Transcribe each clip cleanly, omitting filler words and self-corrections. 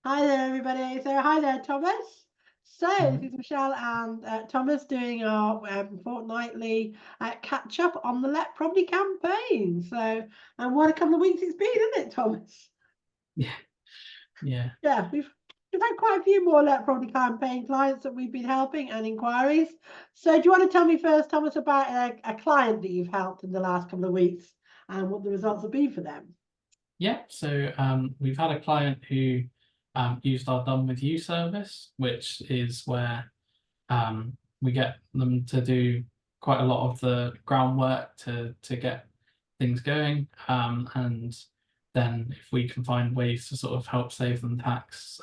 Hi there, everybody. So, hi there, Thomas. So, Mhm. this is Michelle and Thomas doing our fortnightly catch up on the Let Property Campaign. So, and what a couple of weeks it's been, isn't it, Thomas? Yeah, yeah. Yeah, we've had quite a few more Let Property Campaign clients that we've been helping and inquiries. So, do you want to tell me first, Thomas, about a client that you've helped in the last couple of weeks and what the results have been for them? Yeah, so we've had a client who used our Done With You service, which is where we get them to do quite a lot of the groundwork to get things going. And then if we can find ways to sort of help save them tax,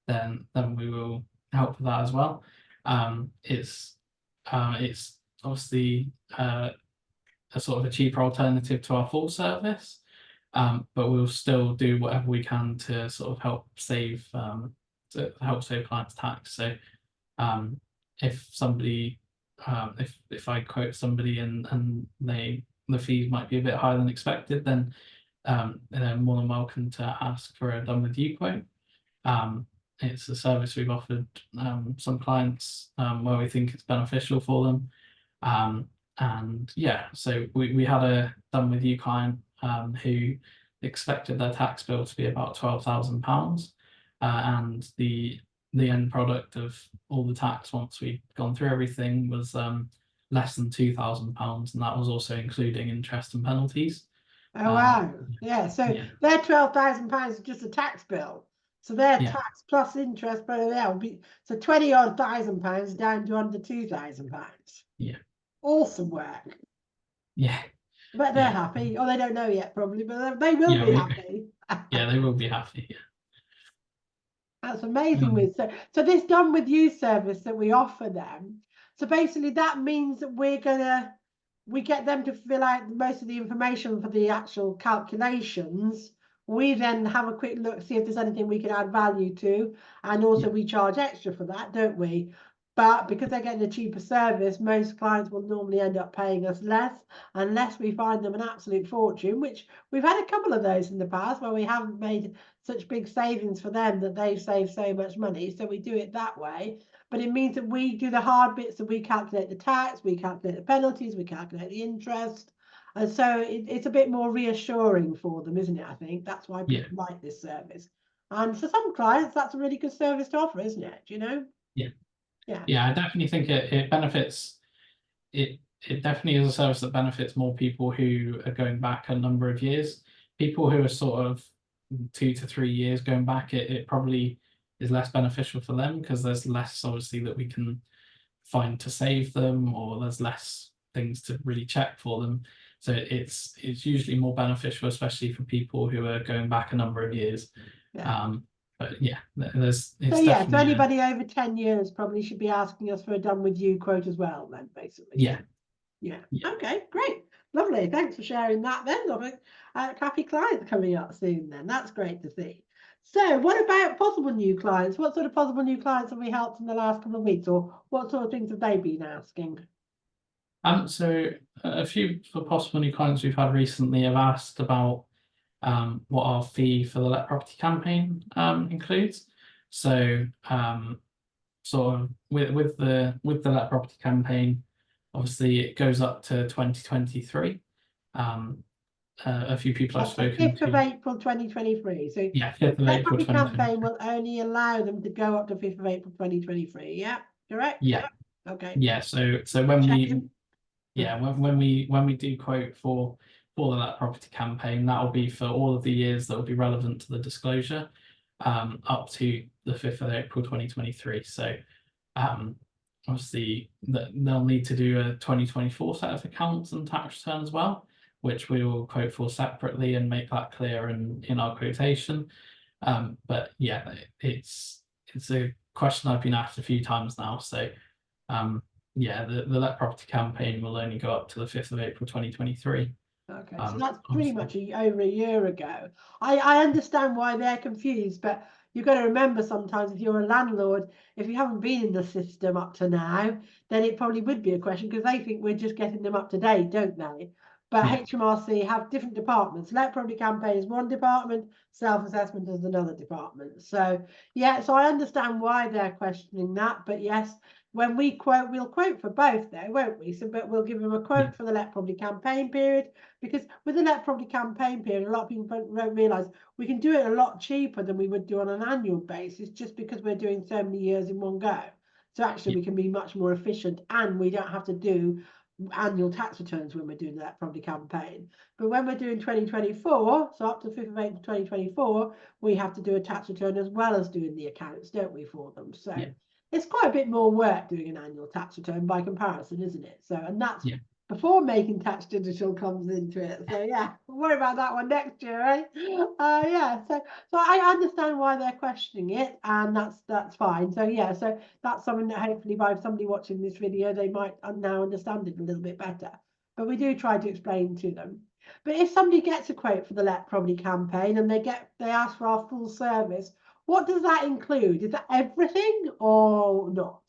then we will help with that as well. It's obviously a sort of a cheaper alternative to our full service. But we'll still do whatever we can to sort of help save clients tax. So um, if somebody if I quote somebody and the fees might be a bit higher than expected, then they're more than welcome to ask for a done with you quote. It's a service we've offered some clients where we think it's beneficial for them. And yeah, so we had a done with you client who expected their tax bill to be about £12,000, and the end product of all the tax once we'd gone through everything was less than £2,000, and that was also including interest and penalties. Oh Um, wow. Yeah, so yeah, their £12,000 is just a tax bill. So their yeah, tax plus interest, but will be so 20 odd £1,000 down to under £2,000. yeah, Awesome work. yeah, But they're yeah, happy. Or they don't know yet, probably, but they will yeah. be happy. Yeah, they will be happy. That's Yeah. amazing. So this done with you service that we offer them. So basically that means that we get them to fill out most of the information for the actual calculations. We then have a quick look, see if there's anything we can add value to, and also Yeah, we charge extra for that, don't we? But because they're getting a cheaper service, most clients will normally end up paying us less unless we find them an absolute fortune, which we've had a couple of those in the past where we haven't made such big savings for them that they've saved so much money. So we do it that way. But it means that we do the hard bits, that we calculate the tax, we calculate the penalties, we calculate the interest. And so it's a bit more reassuring for them, isn't it? I think that's why yeah, people like this service. And for some clients, that's a really good service to offer, isn't it? Do you know? yeah, Yeah. yeah. I definitely think it benefits. It definitely is a service that benefits more people who are going back a number of years. People who are sort of 2 to 3 years going back, it probably is less beneficial for them because there's less obviously that we can find to save them, or there's less things to really check for them. So it's usually more beneficial, especially for people who are going back a number of years. Yeah. But yeah, So it's yeah, so definitely a anybody over 10 years probably should be asking us for a done with you quote as well, then basically. yeah, Yeah. yeah. Okay, great. Lovely. Thanks for sharing that then. Of a happy clients coming up soon then. That's great to see. So what about possible new clients? What sort of possible new clients have we helped in the last couple of weeks, or what sort of things have they been asking? So a few for possible new clients we've had recently have asked about what our fee for the Let Property campaign includes. So sort of with the Let Property campaign, obviously it goes up to 2023. A few people I've Up to spoken 5th of to, April 2023. So yeah, the 5th of Let April Property campaign 2023. will only allow them to go up to 5th of April 2023. Yeah, correct? Yeah, Yeah. Okay. yeah. So when we Checking. yeah when we do quote for the Let Property campaign, that will be for all of the years that will be relevant to the disclosure, up to the 5th of April 2023. So obviously they'll need to do a 2024 set of accounts and tax return as well, which we will quote for separately and make that clear in our quotation. But yeah, it's a question I've been asked a few times now. So yeah, the Let Property campaign will only go up to the 5th of April 2023. Okay, so that's pretty Obviously. much over a year ago. I understand why they're confused, but you've got to remember sometimes if you're a landlord, if you haven't been in the system up to now, then it probably would be a question because they think we're just getting them up to date, don't they? but Yeah. HMRC have different departments. Let Property Campaign is one department, self-assessment is another department. So yeah, so I understand why they're questioning that, but yes, when we quote, we'll quote for both though, won't we? So, but we'll give them a quote for the Let Property Campaign period, because with the Let Property Campaign period, a lot of people don't realise we can do it a lot cheaper than we would do on an annual basis, just because we're doing so many years in one go. So actually we can be much more efficient, and we don't have to do annual tax returns when we're doing that property campaign. But when we're doing 2024, so up to 5th of April 2024, we have to do a tax return as well as doing the accounts, don't we, for them? So it's quite a bit more work doing an annual tax return by comparison, isn't it? So, and that's before Making Tax Digital comes into it. So yeah, we'll worry about that one next year, right? Yeah, so I understand why they're questioning it, and that's fine. So yeah, so that's something that hopefully by somebody watching this video, they might now understand it a little bit better. But we do try to explain to them. But if somebody gets a quote for the Let Property Campaign and they ask for our full service, what does that include? Is that everything or not?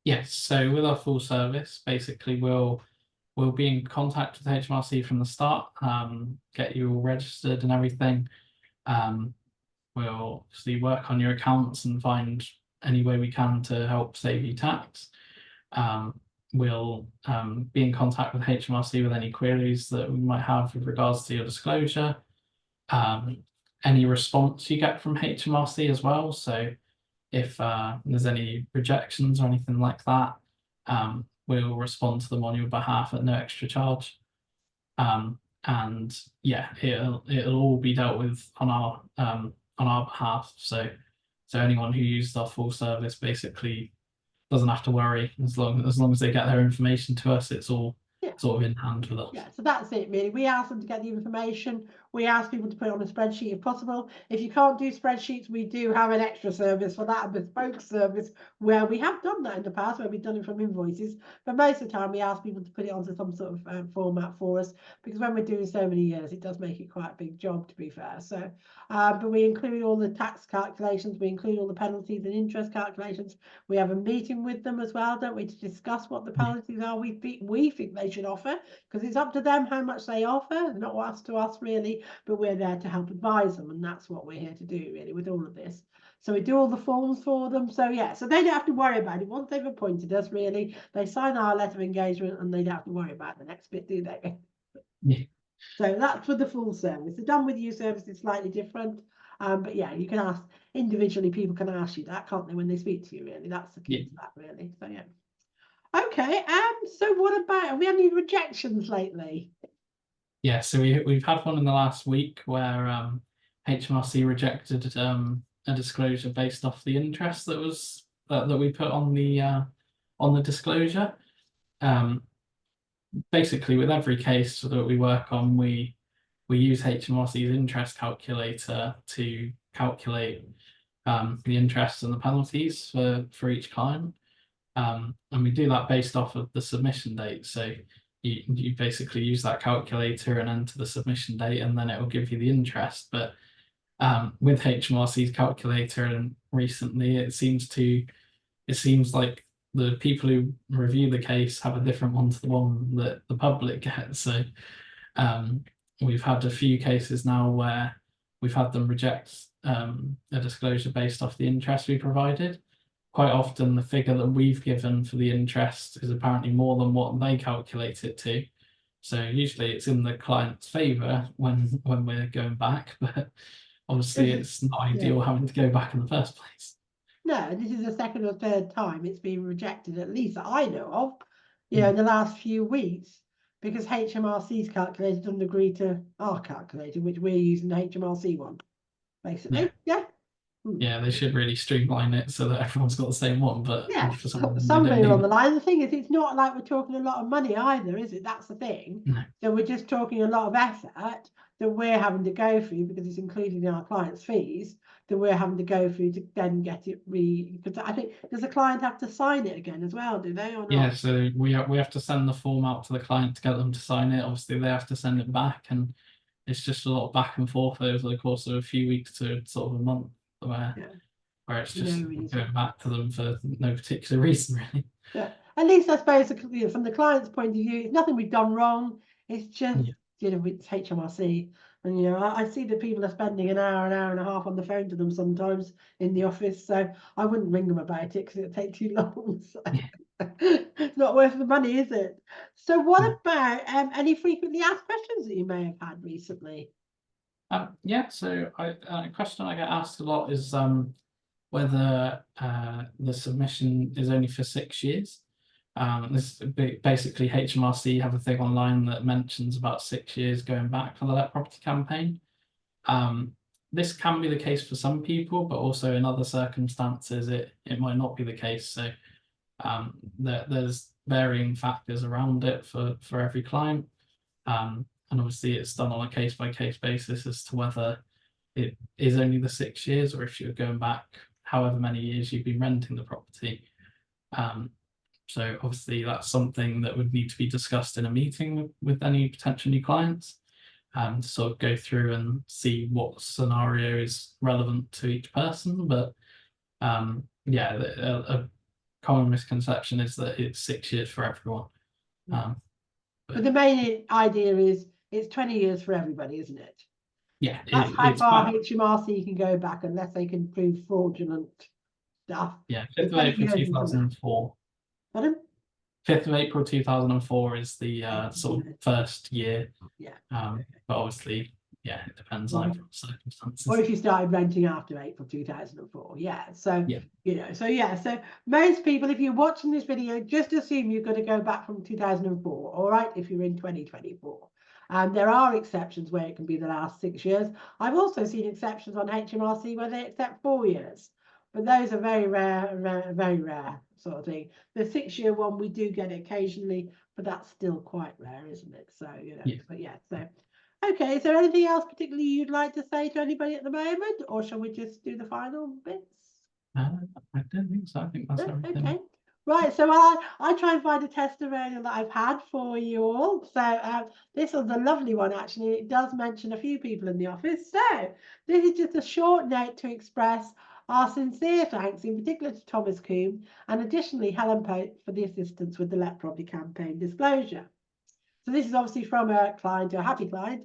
Yes, so with our full service, basically we'll be in contact with HMRC from the start, get you all registered and everything. We'll obviously work on your accounts and find any way we can to help save you tax. We'll be in contact with HMRC with any queries that we might have with regards to your disclosure. Any response you get from HMRC as well. So if there's any rejections or anything like that, we'll respond to them on your behalf at no extra charge. And yeah, it'll all be dealt with on our behalf. So anyone who uses our full service basically doesn't have to worry, as long as they get their information to us. It's all sort of in hand with us. Yeah, so that's it really. We ask them to get the information. We ask people to put it on a spreadsheet if possible. If you can't do spreadsheets, we do have an extra service for that, a bespoke service, where we have done that in the past, where we've done it from invoices. But most of the time we ask people to put it onto some sort of format for us, because when we're doing so many years, it does make it quite a big job, to be fair. So, but we include all the tax calculations, we include all the penalties and interest calculations. We have a meeting with them as well, don't we, to discuss what the penalties are we think they should offer, because it's up to them how much they offer, not us to us really, but we're there to help advise them, and that's what we're here to do really with all of this. So we do all the forms for them. So yeah, so they don't have to worry about it. Once they've appointed us, really, they sign our letter of engagement and they don't have to worry about the next bit, do they? Yeah. So that's for the full service. The done with you service is slightly different. But yeah, you can ask individually, people can ask you that, can't they, when they speak to you, really? That's the key to that, really. So yeah. Okay, so what about, have we had any rejections lately? Yeah, so we've had one in the last week where HMRC rejected a disclosure based off the interest that was that we put on the disclosure. Basically, with every case that we work on, we use HMRC's interest calculator to calculate the interest and the penalties for each client. And we do that based off of the submission date. So you basically use that calculator and enter the submission date, and then it will give you the interest. But with HMRC's calculator, and recently it seems like the people who review the case have a different one to the one that the public gets. So we've had a few cases now where we've had them reject a disclosure based off the interest we provided. Quite often the figure that we've given for the interest is apparently more than what they calculate it to. So usually it's in the client's favour when we're going back, but obviously it's not ideal having to go back in the first place. No, this is the second or third time it's been rejected, at least that I know of, in the last few weeks, because HMRC's calculator doesn't agree to our calculator, which we're using the HMRC one, basically. Yeah, they should really streamline it so that everyone's got the same one, but for somebody on the line. The thing is, it's not like we're talking a lot of money either, is it? That's the thing. No. So we're just talking a lot of effort that we're having to go through, because it's included in our clients' fees, that we're having to go through to then get it because I think, does the client have to sign it again as well, do they, or not? Yeah, so we have to send the form out to the client to get them to sign it. Obviously they have to send it back, and it's just a lot of back and forth over the course of a few weeks to sort of a month, where it's just going back to them for no particular reason, really. Yeah, at least I suppose from the client's point of view, it's nothing we've done wrong. It's just, you know, it's HMRC. And, you know, I see that people are spending an hour and a half on the phone to them sometimes in the office. So I wouldn't ring them about it because it'd take too long. So it's not worth the money, is it? So what about any frequently asked questions that you may have had recently? Yeah, so a question I get asked a lot is whether the submission is only for 6 years. This basically HMRC have a thing online that mentions about 6 years going back for the Let Property Campaign. This can be the case for some people, but also in other circumstances it might not be the case. So there's varying factors around it for every client. And obviously it's done on a case-by-case basis as to whether it is only the 6 years or if you're going back however many years you've been renting the property. So obviously that's something that would need to be discussed in a meeting with any potential new clients, to sort of go through and see what scenario is relevant to each person. But yeah, a common misconception is that it's 6 years for everyone. But the main idea is it's 20 years for everybody, isn't it? Yeah, that's how far HMRC can go back unless they can prove fraudulent stuff. Yeah, 5th of April 2004. Pardon? 5th of April 2004 is the sort of first year. Yeah. But obviously, yeah, it depends on circumstances. Or if you started renting after April 2004, yeah. So yeah. You know, so yeah. So most people, if you're watching this video, just assume you're going to go back from 2004. All right, if you're in 2024. And there are exceptions where it can be the last 6 years. I've also seen exceptions on HMRC where they accept 4 years, but those are very rare, very rare sort of thing. The 6-year one we do get occasionally, but that's still quite rare, isn't it? So you know, but yeah. So okay, is there anything else particularly you'd like to say to anybody at the moment, or shall we just do the final bits? I don't think so. I think that's everything. Okay. Right, so I try and find a testimonial that I've had for you all. So this was a lovely one, actually. It does mention a few people in the office. So this is just a short note to express our sincere thanks, in particular to Thomas Coombe, and additionally Helen Pope for the assistance with the Let Property Campaign disclosure. So this is obviously from a client, a happy client.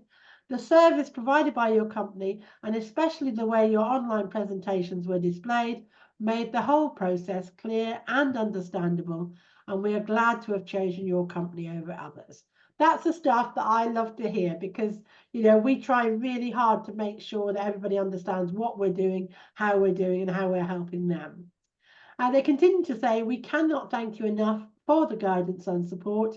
The service provided by your company, and especially the way your online presentations were displayed, made the whole process clear and understandable, and we are glad to have chosen your company over others. That's the stuff that I love to hear, because you know we try really hard to make sure that everybody understands what we're doing, how we're doing, and how we're helping them. And they continue to say, we cannot thank you enough for the guidance and support.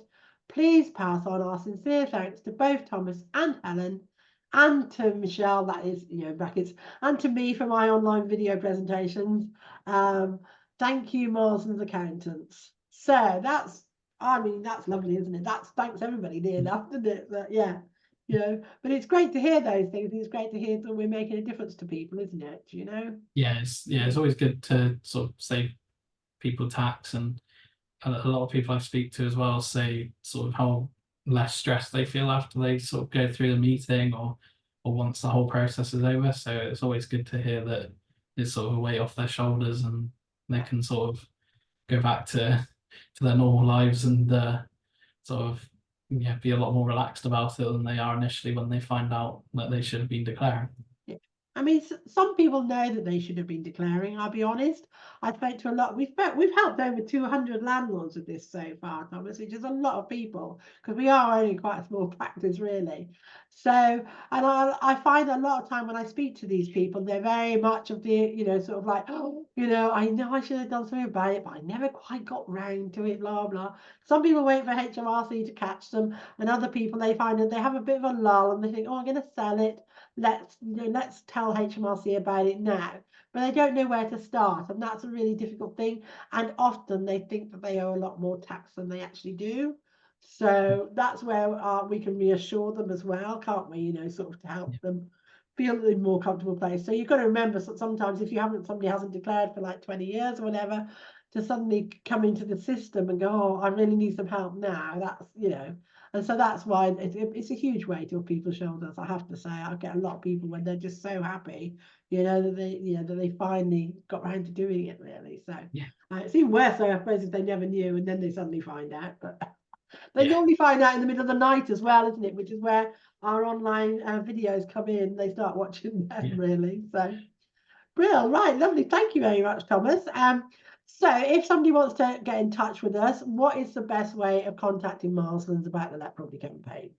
Please pass on our sincere thanks to both Thomas and Helen, and to Michelle, that is, you know, brackets, and to me for my online video presentations. Thank you, Marsden's Accountants. So that's, I mean, that's lovely, isn't it? That's thanks everybody near enough, isn't it? But yeah, you know, but it's great to hear those things. It's great to hear that we're making a difference to people, isn't it? You know? Yeah, it's always good to sort of save people tax, and a lot of people I speak to as well say sort of how less stressed they feel after they sort of go through the meeting or once the whole process is over. So it's always good to hear that it's sort of a weight off their shoulders and they can sort of go back to their normal lives and sort of be a lot more relaxed about it than they are initially when they find out that they should have been declaring. I mean, some people know that they should have been declaring. I'll be honest. I spoke to a lot. We've helped over 200 landlords with this so far, Thomas, which is a lot of people, because we are only quite a small practice, really. So, and I find a lot of time when I speak to these people, they're very much of the, you know, sort of like, oh, you know I should have done something about it, but I never quite got round to it, blah, blah. Some people wait for HMRC to catch them, and other people, they find that they have a bit of a lull and they think, oh, I'm going to sell it. Let's tell HMRC about it now, but they don't know where to start, and that's a really difficult thing. And often they think that they owe a lot more tax than they actually do. So that's where we can reassure them as well, can't we? You know, sort of to help them feel in a more comfortable place. So you've got to remember that sometimes if somebody hasn't declared for like 20 years or whatever, to suddenly come into the system and go, oh, I really need some help now. That's, you know. And so that's why it's a huge weight off people's shoulders. I have to say, I get a lot of people when they're just so happy, you know, that they finally got around to doing it, really. So it's even worse, I suppose, if they never knew and then they suddenly find out. But They Yeah. normally find out in the middle of the night as well, isn't it? Which is where our online videos come in. They start watching them, Yeah. really. So, brilliant. Right, lovely. Thank you very much, Thomas. So if somebody wants to get in touch with us, what is the best way of contacting Marslands about the Let Property Campaign?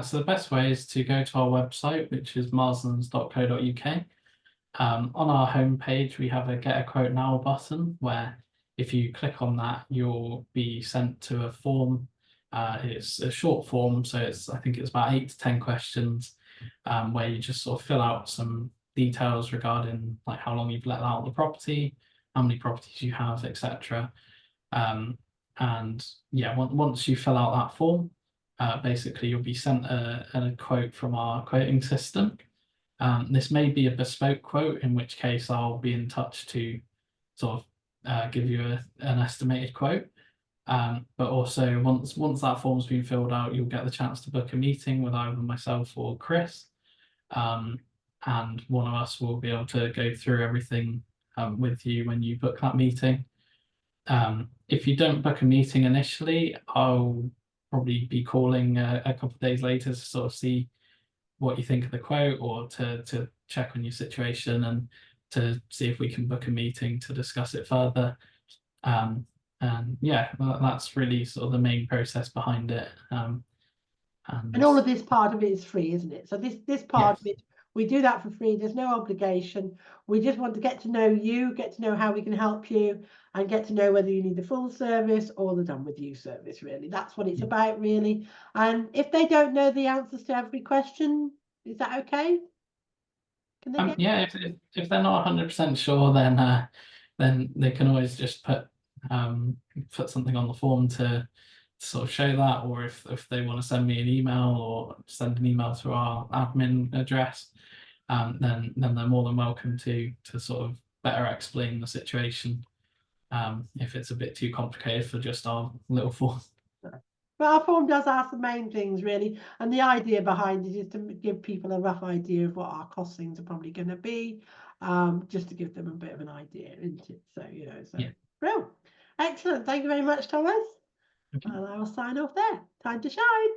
So the best way is to go to our website, which is marslands.co.uk. On our homepage, we have a Get a Quote Now button where if you click on that, you'll be sent to a form. It's a short form, so I think it's about 8 to 10 questions, where you just sort of fill out some details regarding like how long you've let out the property, how many properties you have, etc. And yeah, once you fill out that form, basically you'll be sent a quote from our quoting system. This may be a bespoke quote, in which case I'll be in touch to sort of give you an estimated quote. But also once that form's been filled out, you'll get the chance to book a meeting with either myself or Chris. And one of us will be able to go through everything with you when you book that meeting. If you don't book a meeting initially, I'll probably be calling a couple of days later to sort of see what you think of the quote, or to check on your situation and to see if we can book a meeting to discuss it further. And yeah, that's really sort of the main process behind it. And all of this part of it is free, isn't it? So this part of Yes. it, we do that for free. There's no obligation. We just want to get to know you, get to know how we can help you, and get to know whether you need the full service or the done with you service, really. That's what it's about, really. And if they don't know the answers to every question, is that okay? Can they get? Yeah, if they're not 100% sure, then they can always just put something on the form to sort of show that, or if they want to send me an email or send an email to our admin address, then they're more than welcome to sort of better explain the situation, if it's a bit too complicated for just our little form. But our form does ask the main things, really, and the idea behind it is to give people a rough idea of what our costings are probably going to be, just to give them a bit of an idea, isn't it? So, Yeah. Brilliant. Excellent. Thank you very much, Thomas. Okay. And I will sign off there. Time to shine.